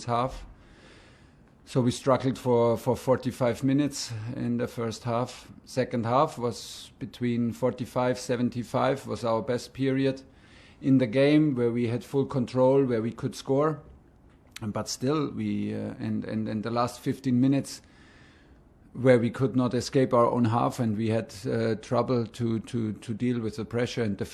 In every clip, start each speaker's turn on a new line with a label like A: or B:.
A: half. So we struggled for 45 minutes in the first half. Second half was between 45, 75 was our best period in the game, where we had full control, where we could score. But still, we and the last 15 minutes where we could not escape our own half, and we had trouble to deal with the pressure and the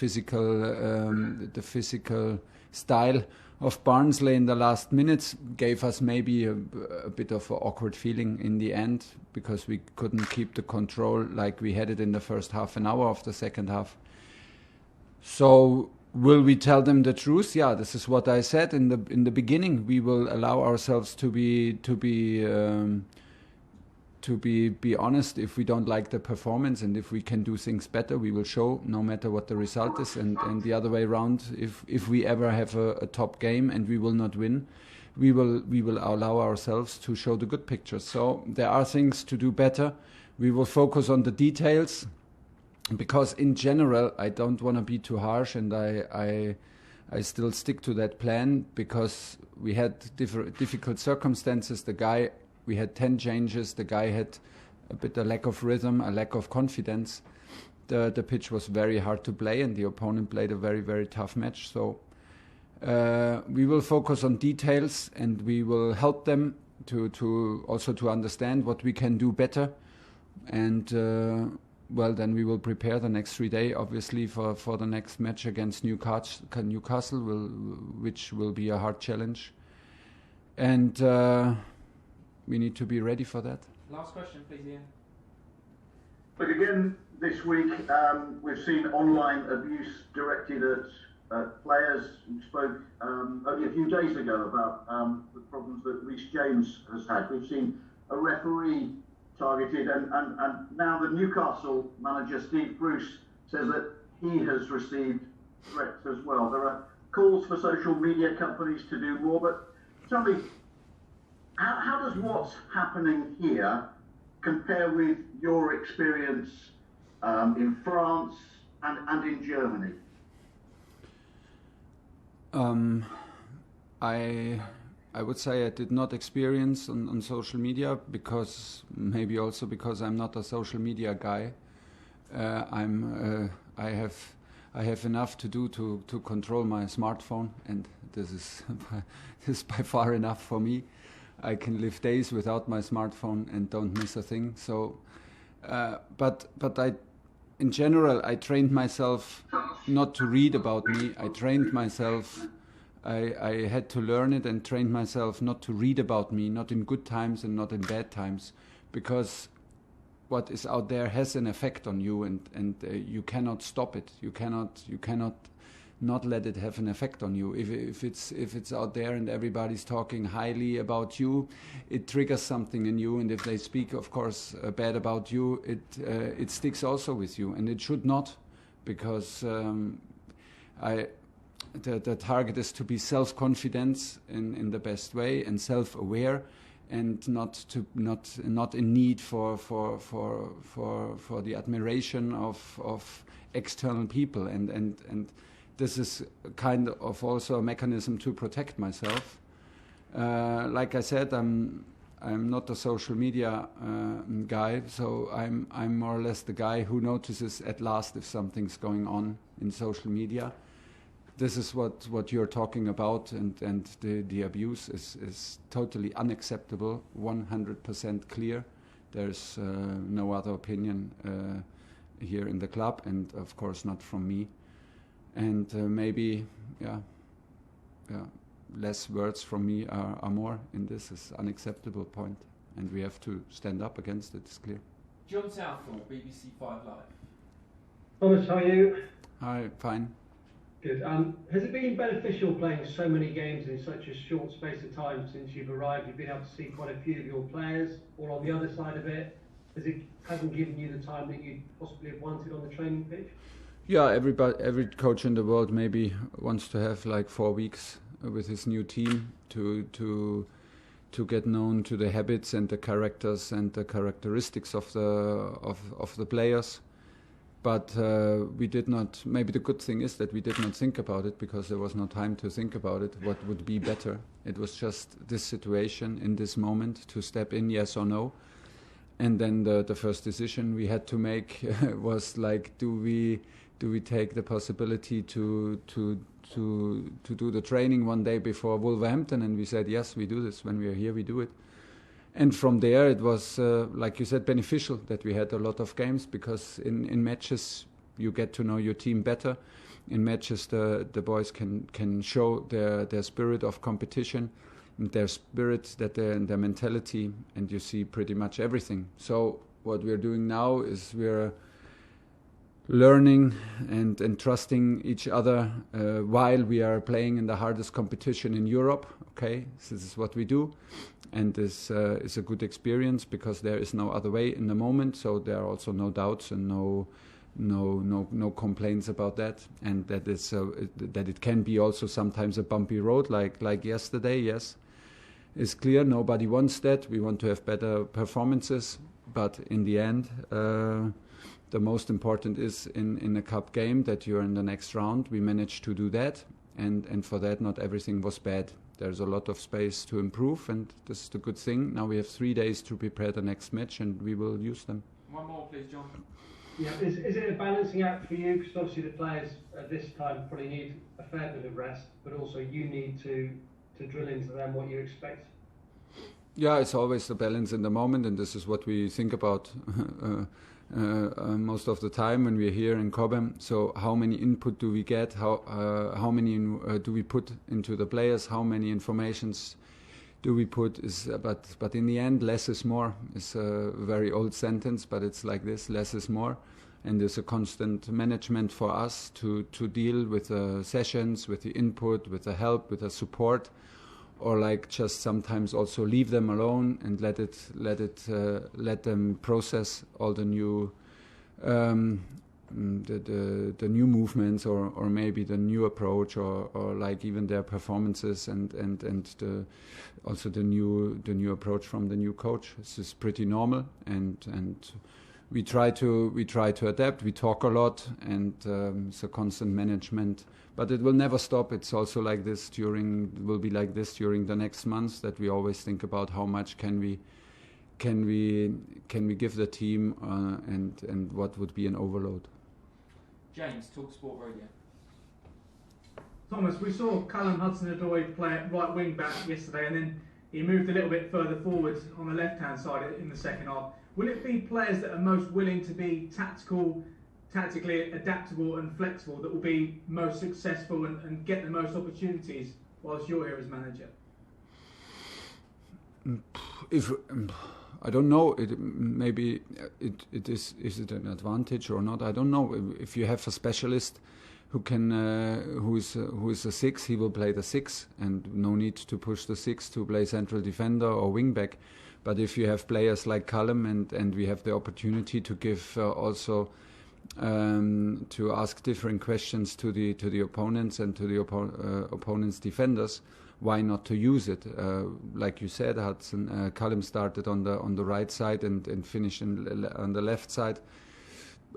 A: physical style of Barnsley in the last minutes gave us maybe a bit of an awkward feeling in the end, because we couldn't keep the control like we had it in the first half an hour of the second half. So will we tell them the truth? Yeah, this is what I said in the beginning. We will allow ourselves to be honest. If we don't like the performance and if we can do things better, we will show, no matter what the result is. And the other way around, if we ever have a top game and we will not win, we will allow ourselves to show the good pictures. So there are things to do better. We will focus on the details, because in general I don't want to be too harsh, and I still stick to that plan, because we had difficult circumstances. We had 10 changes. The guy had a bit of lack of rhythm, a lack of confidence. The pitch was very hard to play, and the opponent played a very, very tough match. So we will focus on details, and we will help them to also to understand what we can do better. And then we will prepare the next 3 days, obviously, for the next match against Newcastle, which will be a hard challenge. And we need to be ready for that.
B: Last question, please, Ian.
C: But again, this week we've seen online abuse directed at players. We spoke only a few days ago about the problems that Reece James has had. We've seen a referee targeted, and now the Newcastle manager, Steve Bruce, says that he has received threats as well. There are calls for social media companies to do more, but tell me, how does what's happening here compare with your experience in France and in Germany?
A: I would say I did not experience on social media, because maybe also because I'm not a social media guy. I have enough to do to control my smartphone, and this is by far enough for me. I can live days without my smartphone and don't miss a thing. So, but in general, I trained myself not to read about me. I trained myself. I had to learn it and train myself not to read about me, not in good times and not in bad times, because what is out there has an effect on you, and you cannot stop it. You cannot not let it have an effect on you. If it's out there and everybody's talking highly about you, it triggers something in you. And if they speak, of course, bad about you, it sticks also with you. And it should not, because the target is to be self-confident in the best way, and self-aware, and not in need for the admiration of external people. And this is kind of also a mechanism to protect myself. Like I said, I'm not a social media guy, so I'm more or less the guy who notices at last if something's going on in social media. This is what you're talking about, and the abuse is totally unacceptable, 100% clear. There's no other opinion here in the club, and of course not from me. And maybe, less words from me are more in this. Is unacceptable point, and we have to stand up against it. It's clear.
B: John Southall, BBC 5 Live.
D: Thomas, how are you?
A: Hi, fine.
D: Good. Has it been beneficial playing so many games in such a short space of time since you've arrived? You've been able to see quite a few of your players, or on the other side of it, hasn't given you the time that you possibly have wanted on the training pitch?
A: Yeah, every coach in the world maybe wants to have like 4 weeks with his new team to get known to the habits and the characters and the characteristics of the players. But we did not. Maybe the good thing is that we did not think about it because there was no time to think about it. What would be better? It was just this situation in this moment to step in, yes or no. And then the first decision we had to make was like, do we take the possibility to do the training one day before Wolverhampton? And we said yes, we do this. When we are here, we do it. And from there, it was, like you said, beneficial that we had a lot of games, because in matches you get to know your team better. In matches, the boys can show their spirit of competition, and their spirit, and their mentality, and you see pretty much everything. So what we're doing now is we're learning and trusting each other while we are playing in the hardest competition in Europe. Okay, this is what we do. And this is a good experience because there is no other way in the moment. So there are also no doubts and no complaints about that. And that is that it can be also sometimes a bumpy road, like yesterday. Yes, it's clear. Nobody wants that. We want to have better performances. But in the end, the most important is in a cup game that you're in the next round. We managed to do that, and for that, not everything was bad. There's a lot of space to improve, and this is the good thing. Now we have 3 days to prepare the next match, and we will use them.
B: One more, please, John.
D: Yeah, is it a balancing act for you? Because obviously the players at this time probably need a fair bit of rest, but also you need to drill into them what you expect.
A: Yeah, it's always the balance in the moment, and this is what we think about most of the time when we're here in Cobham. So how many input do we get? How many do we put into the players? How many informations do we put? But in the end, less is more. It's a very old sentence, but it's like this: less is more. And there's a constant management for us to deal with the sessions, with the input, with the help, with the support, or like just sometimes also leave them alone and let them process all the new the new movements or maybe the new approach or like even their performances and also the new approach from the new coach. This is pretty normal, and we try to adapt. We talk a lot, and it's a constant management. But it will never stop. It's also like this will be like this during the next months, that we always think about how much can we give the team and what would be an overload.
B: James, Talk Sport Radio.
E: Thomas, we saw Callum Hudson-Odoi play at right wing back yesterday, and then he moved a little bit further forward on the left-hand side in the second half. Will it be players that are most willing to be tactically adaptable and flexible that will be most successful and get the most opportunities whilst you're here as manager?
A: I don't know. Maybe it is it an advantage or not? I don't know. If you have a specialist who is a 6, he will play the 6, and no need to push the 6 to play central defender or wing back. But if you have players like Callum and we have the opportunity to give also to ask different questions to the opponents and to the opponents' defenders, why not to use it? Like you said, Callum started on the right side and finished on the left side.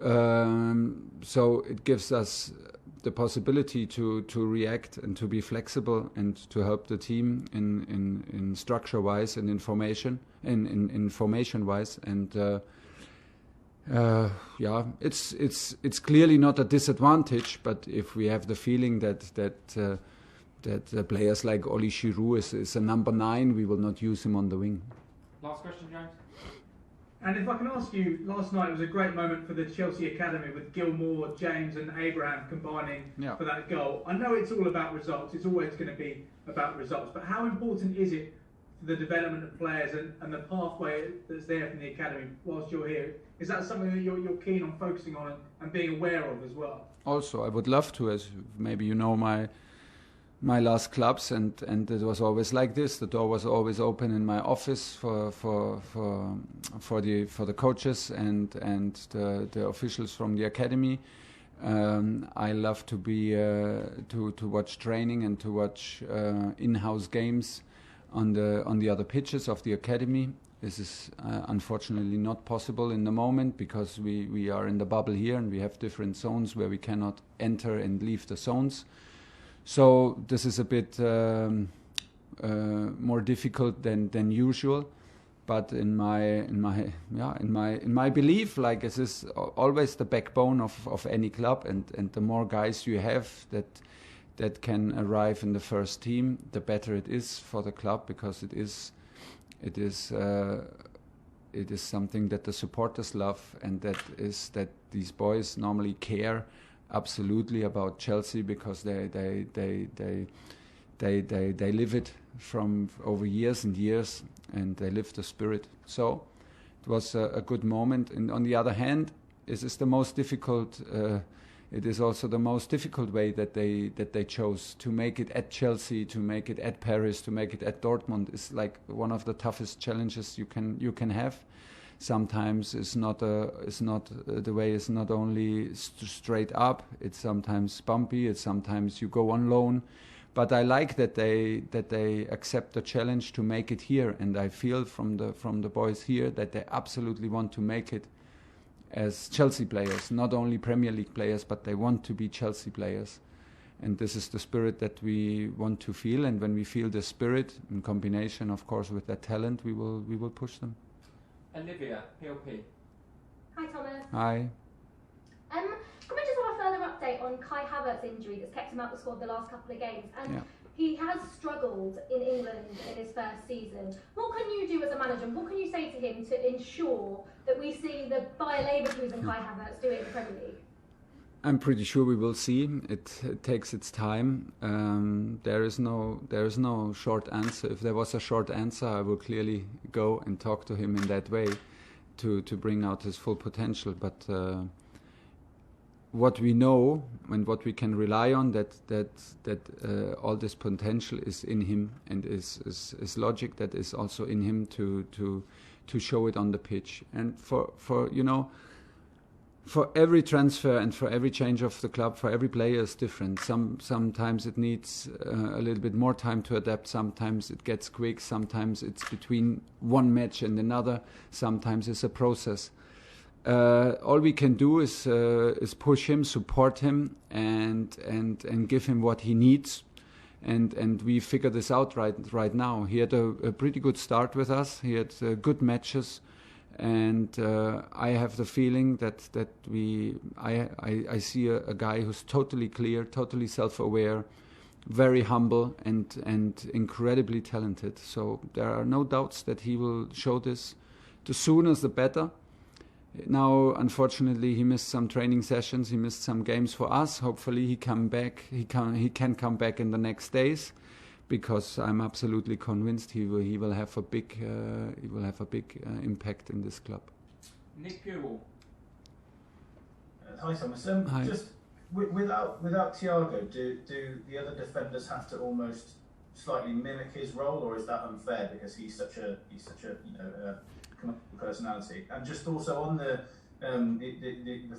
A: So it gives us the possibility to react and to be flexible and to help the team in structure wise and information wise, and it's clearly not a disadvantage. But if we have the feeling that players like Oli Giroud is a number 9, we will not use him on the wing.
B: Last question, James.
E: And if I can ask you, last night was a great moment for the Chelsea Academy with Gilmour, James and Abraham combining for that goal. I know it's all about results, it's always going to be about results, but how important is it for the development of players and the pathway that's there from the Academy whilst you're here? Is that something that you're keen on focusing on and being aware of as well? Also,
A: I would love to, as maybe you know my last clubs, and it was always like this. The door was always open in my office for the coaches and the officials from the academy. I love to be to watch training and to watch in-house games on the other pitches of the academy. This is unfortunately not possible in the moment because we are in the bubble here and we have different zones where we cannot enter and leave the zones. So this is a bit more difficult than usual. But in my belief, like this is always the backbone of any club, and the more guys you have that can arrive in the first team, the better it is for the club, because it is something that the supporters love, and that these boys normally care absolutely about Chelsea, because they live it from over years and years, and they live the spirit. So it was a good moment. And on the other hand, it is the most difficult. It is also the most difficult way that they chose to make it at Chelsea, to make it at Paris, to make it at Dortmund. Is like one of the toughest challenges you can have. Sometimes the way is not only straight up. It's sometimes bumpy. It's sometimes you go on loan. But I like that they accept the challenge to make it here, and I feel from the boys here that they absolutely want to make it as Chelsea players, not only Premier League players, but they want to be Chelsea players. And this is the spirit that we want to feel, and when we feel the spirit in combination, of course, with that talent, we will push them.
B: Olivia, PLP.
F: Hi, Thomas.
A: Hi.
F: Can we just have a further update on Kai Havertz's injury that's kept him out the squad the last couple of games? And he has struggled in England in his first season. What can you do as a manager, and what can you say to him to ensure that we see the Bayer Leverkusen Kai Havertz do it in the Premier League?
A: I'm pretty sure we will see. It takes its time. There is no short answer. If there was a short answer, I would clearly go and talk to him in that way to bring out his full potential. But what we know and what we can rely on, that all this potential is in him, and is logic that is also in him to show it on the pitch. And for every transfer and for every change of the club, for every player is different. Sometimes it needs a little bit more time to adapt. Sometimes it gets quick. Sometimes it's between one match and another. Sometimes it's a process. All we can do is push him, support him, and give him what he needs. And we figure this out right now. He had a pretty good start with us. He had good matches. And I have the feeling that I see a guy who's totally clear, totally self-aware, very humble, and incredibly talented. So there are no doubts that he will show this. The sooner the better. Now, unfortunately, he missed some training sessions. He missed some games for us. Hopefully, he come back. He can come back in the next days, because I'm absolutely convinced he will have a big impact in this club.
B: Nick Pewell.
G: Hi, Thomas.
A: Hi.
G: Just without Thiago, do the other defenders have to almost slightly mimic his role, or is that unfair because he's such a personality? And just also on the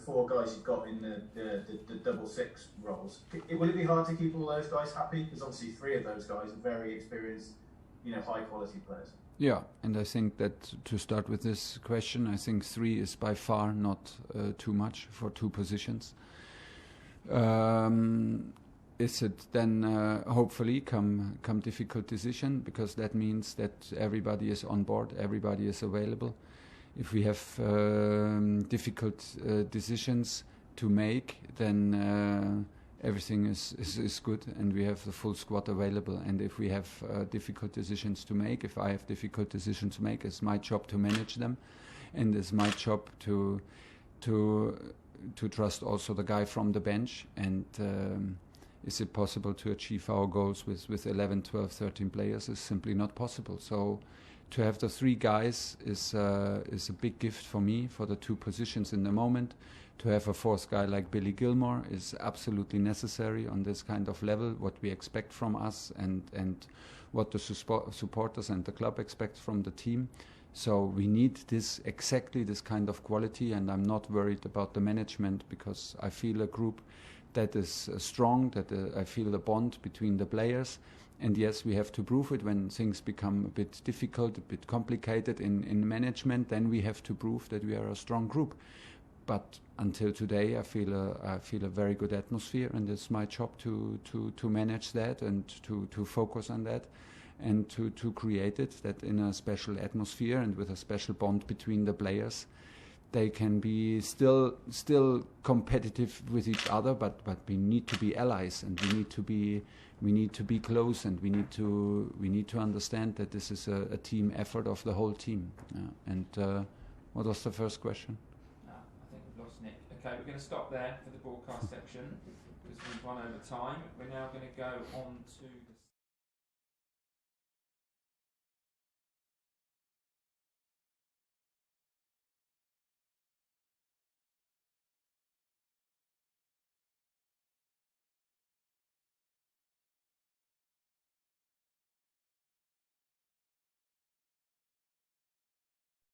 G: four guys you've got in the double six roles, will it be hard to keep all those guys happy? Because obviously three of those guys are very experienced, high quality players. Yeah,
A: and I think that to start with this question, I think three is by far not too much for two positions. Is it then hopefully come difficult decision, because that means that everybody is on board, everybody is available. If we have difficult decisions to make, then everything is good, and we have the full squad available. And if we have difficult decisions to make, if I have difficult decisions to make, it's my job to manage them, and it's my job to trust also the guy from the bench. And is it possible to achieve our goals with 11, 12, 13 players? Is simply not possible. So to have the three guys is a big gift for me for the two positions in the moment. To have a fourth guy like Billy Gilmore is absolutely necessary on this kind of level, what we expect from us and what the supporters and the club expect from the team. So we need exactly this kind of quality, and I'm not worried about the management, because I feel a group that is strong, that I feel the bond between the players, And yes, we have to prove it when things become a bit difficult, a bit complicated in management. Then we have to prove that we are a strong group. But until today, I feel a very good atmosphere, and it's my job to manage that and to focus on that, and to create it, that in a special atmosphere and with a special bond between the players, they can be still competitive with each other, but we need to be allies, and we need to be close, and we need to understand that this is a team effort of the whole team. And what was the first question?
B: I think we've lost Nick. Okay, we're going to stop there for the broadcast section because we've run over time. We're now going to go on to the